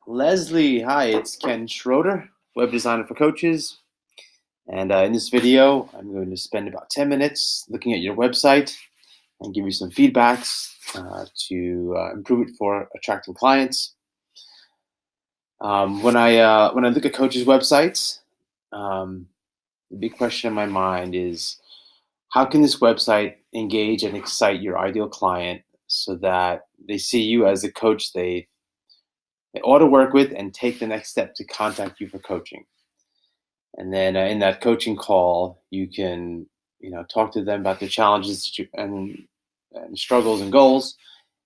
Leslie, hi, it's Ken Schroeder, web designer for coaches. And in this video, I'm going to spend about 10 minutes looking at your website and give you some feedbacks to improve it for attracting clients. When I look at coaches' websites, the big question in my mind is how can this website engage and excite your ideal client so that they see you as a coach they ought to work with and take the next step to contact you for coaching. And then in that coaching call, you can talk to them about their challenges and struggles and goals,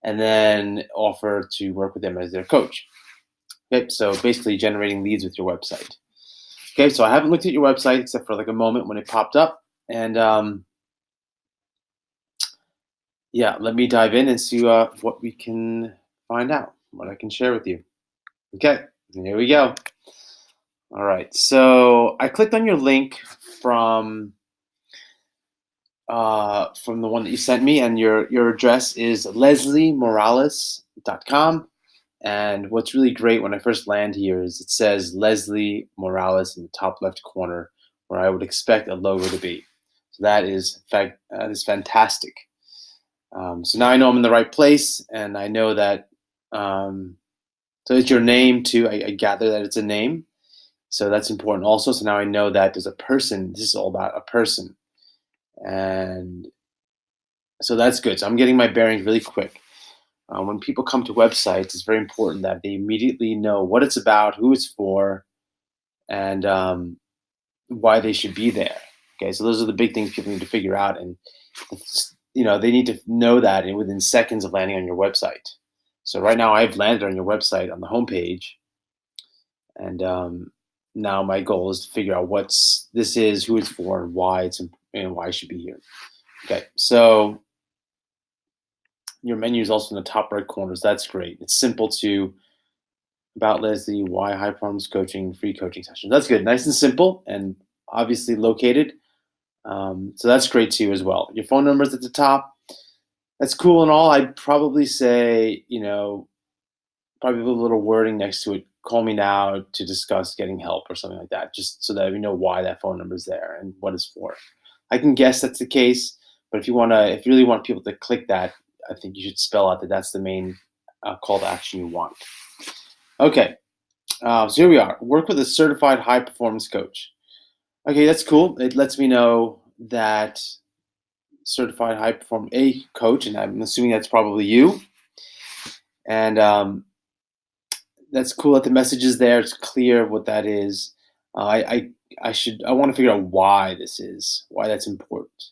and then offer to work with them as their coach. Okay, so basically generating leads with your website. Okay, so I haven't looked at your website except for like a moment when it popped up, and yeah, let me dive in and see what we can find out, what I can share with you. Okay, here we go. All right, so I clicked on your link from the one that you sent me, and your address is lesliemorales.com. And what's really great when I first land here is it says Leslie Morales in the top left corner, where I would expect a logo to be. So that is fantastic. So now I know I'm in the right place, and I know that. So it's your name too. I gather that it's a name, so that's important also. So now I know that there's a person. This is all about a person, and so that's good. So I'm getting my bearings really quick. When people come to websites, it's very important that they immediately know what it's about, who it's for, and why they should be there. Okay, so those are the big things people need to figure out, and they need to know that within seconds of landing on your website. So right now, I've landed on your website on the homepage, and now my goal is to figure out this is, who it's for, and why I should be here. Okay, so your menu is also in the top right corners. That's great. It's simple to about Leslie, why high performance coaching, free coaching sessions. That's good. Nice and simple, and obviously located. So that's great too as well. Your phone number is at the top. That's cool and all. I'd probably say, probably a little wording next to it. Call me now to discuss getting help or something like that, just so that we know why that phone number is there and what it's for. I can guess that's the case, but if you really want people to click that, I think you should spell out that that's the main call to action you want. Okay, so here we are. Work with a certified high performance coach. Okay, that's cool. It lets me know that certified high performance coach, and I'm assuming that's probably you. And that's cool that the message is there. It's clear what that is. I want to figure out why that's important.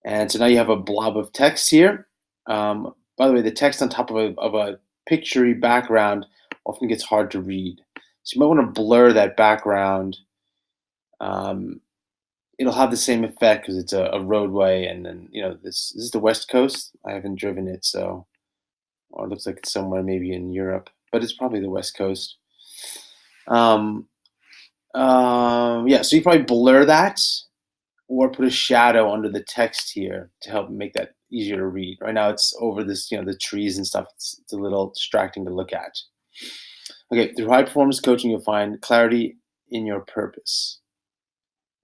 And so now you have a blob of text here. By the way, the text on top of a picturey background often gets hard to read. So you might want to blur that background. It'll have the same effect because it's a roadway, and then this is the West Coast. I haven't driven it, so or it looks like it's somewhere maybe in Europe, but it's probably the West Coast. Yeah, so you probably blur that or put a shadow under the text here to help make that easier to read. Right now it's over this, the trees and stuff. It's a little distracting to look at. Okay, through high performance coaching, you'll find clarity in your purpose.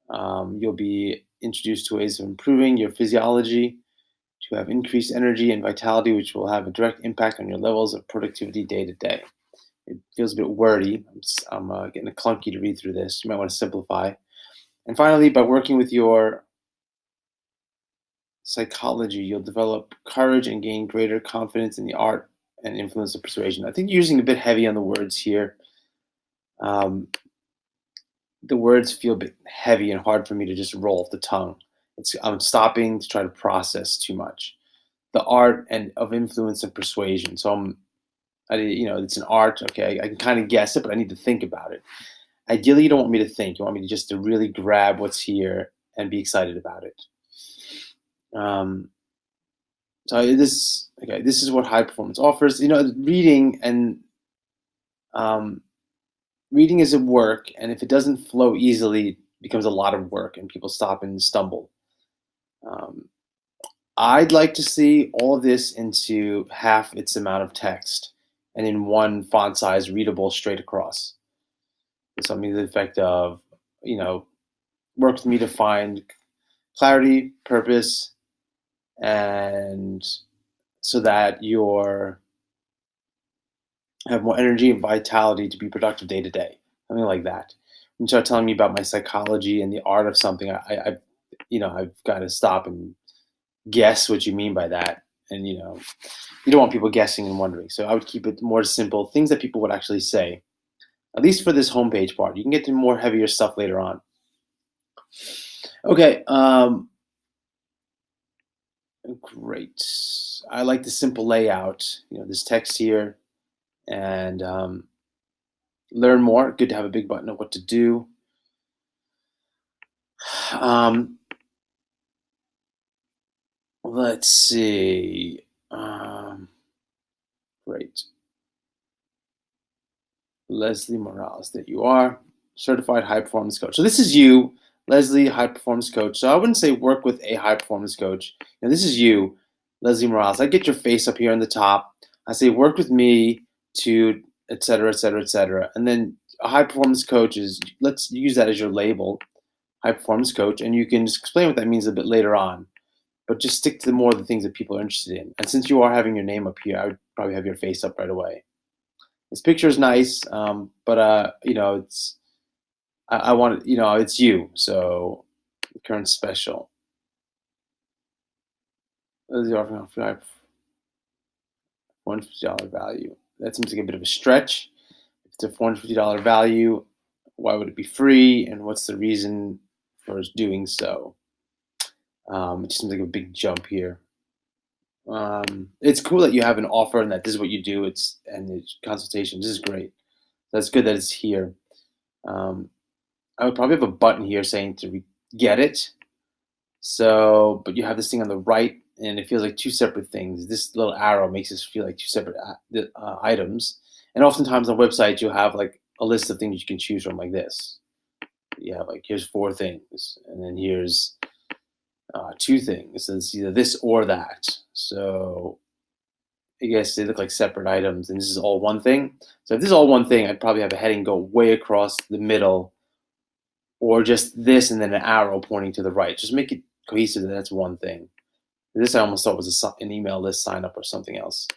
You'll be introduced to ways of improving your physiology to have increased energy and vitality, which will have a direct impact on your levels of productivity day to day. It feels a bit wordy. I'm getting clunky to read through this. You might want to simplify. And finally, by working with your psychology, you'll develop courage and gain greater confidence in the art and influence of persuasion. I think you're using a bit heavy on the words here. The words feel a bit heavy and hard for me to just roll off the tongue. I'm stopping to try to process too much. The art and of influence and persuasion. So it's an art. Okay, I can kind of guess it, but I need to think about it. Ideally, you don't want me to think. You want me to really grab what's here and be excited about it. So this is what high performance offers. Reading reading is a work, and if it doesn't flow easily, it becomes a lot of work, and people stop and stumble. I'd like to see all of this into half its amount of text, and in one font size, readable straight across. Something to the effect of, you know, work with me to find clarity, purpose, and so that you're have more energy and vitality to be productive day to day. Something like that. When you start telling me about my psychology and the art of something, I've got to stop and guess what you mean by that. And you don't want people guessing and wondering. So I would keep it more simple, things that people would actually say. At least for this homepage part, you can get to more heavier stuff later on. Okay, great. I like the simple layout. This text here, and learn more. Good to have a big button of what to do. Let's see. Great. Leslie Morales, there you are. Certified high performance coach. So this is you, Leslie, high performance coach. So I wouldn't say work with a high performance coach. This is you, Leslie Morales. I get your face up here on the top. I say work with me to et cetera, et cetera, et cetera. And then a high performance coach is, let's use that as your label, high performance coach, and you can just explain what that means a bit later on. But just stick to more of the things that people are interested in. And since you are having your name up here, I would probably have your face up right away. This picture is nice, but it's I want it's you. So current special. What is the offering of $450 value? That seems like a bit of a stretch. If it's a $450 value, why would it be free? And what's the reason for doing so? It just seems like a big jump here. It's cool that you have an offer and that this is what you do. It's consultation. This is great. That's good that it's here. I would probably have a button here saying to get it. So, but you have this thing on the right, and it feels like two separate things. This little arrow makes this feel like two separate items. And oftentimes on websites, you'll have like a list of things you can choose from, like this. You have like, here's 4 things, and then here's 2 things. So it's either this or that. So I guess they look like separate items, and this is all one thing. So if this is all one thing, I'd probably have a heading go way across the middle, or just this and then an arrow pointing to the right. Just make it cohesive that that's one thing. This I almost thought was an email list sign up or something else.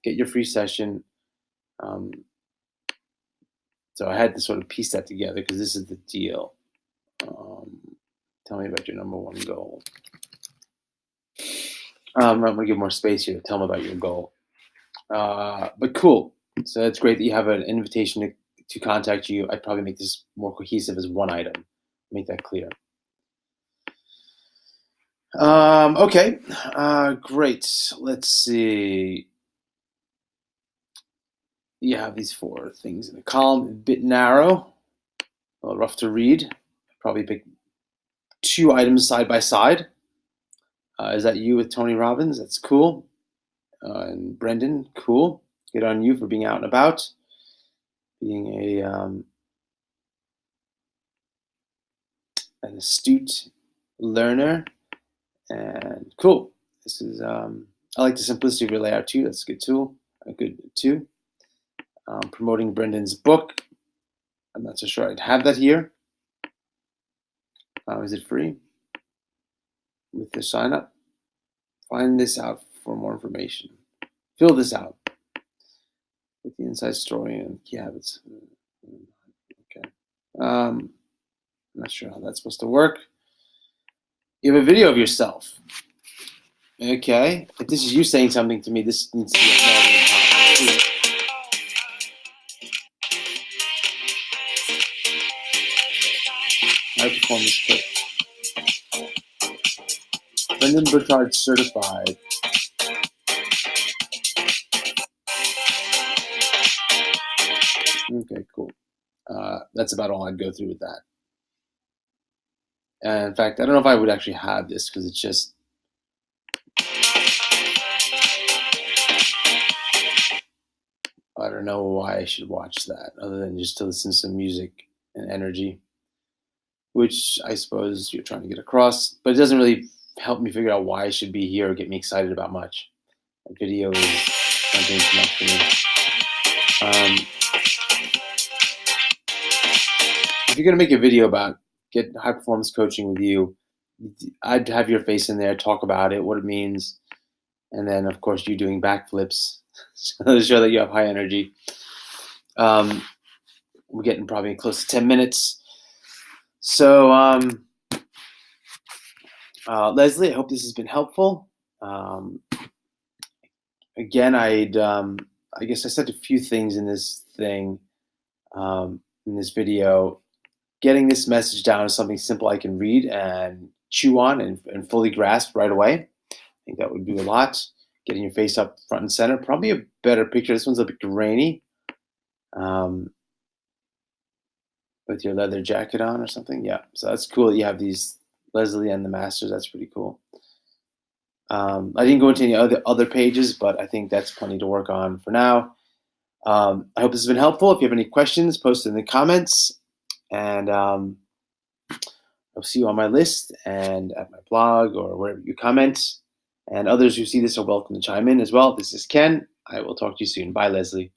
Get your free session. So I had to sort of piece that together because this is the deal. Tell me about your number 1 goal. I'm going to give more space here. Tell me about your goal. But cool. So that's great that you have an invitation to contact you. I'd probably make this more cohesive as one item. Make that clear. Okay. Great. Let's see. You have these 4 things in the column. A bit narrow. A little rough to read. Probably pick 2 items side by side. Is that you with Tony Robbins? That's cool. And Brendon, cool. Good on you for being out and about. Being an astute learner. And cool. This is I like the simplicity of your layout too. That's a good tool. Good too. Promoting Brendon's book. I'm not so sure I'd have that here. Is it free? With the sign up. Find this out for more information. Fill this out with the inside story and key habits. Okay. I'm not sure how that's supposed to work. You have a video of yourself. Okay. If this is you saying something to me, this needs to be acknowledged. High performance coach. Brendon Burchard certified. Okay, cool. That's about all I'd go through with that. And in fact, I don't know if I would actually have this because it's just I don't know why I should watch that other than just to listen to some music and energy, which I suppose you're trying to get across, but it doesn't really help me figure out why I should be here or get me excited about much. A video is something too much for me. If you're going to make a video about get high performance coaching with you, I'd have your face in there, talk about it, what it means, and then of course you doing backflips to show that you have high energy. We're getting probably close to 10 minutes. So, Leslie, I hope this has been helpful. Again, I guess I said a few things in this thing, in this video. Getting this message down is something simple I can read and chew on and fully grasp right away. I think that would do a lot. Getting your face up front and center. Probably a better picture. This one's a bit grainy. With your leather jacket on or something. Yeah, so that's cool that you have these Leslie and the Masters. That's pretty cool. I didn't go into any other pages, but I think that's plenty to work on for now. I hope this has been helpful. If you have any questions, post it in the comments. And I'll see you on my list and at my blog or wherever you comment. And others who see this are welcome to chime in as well. This is Ken. I will talk to you soon. Bye, Leslie.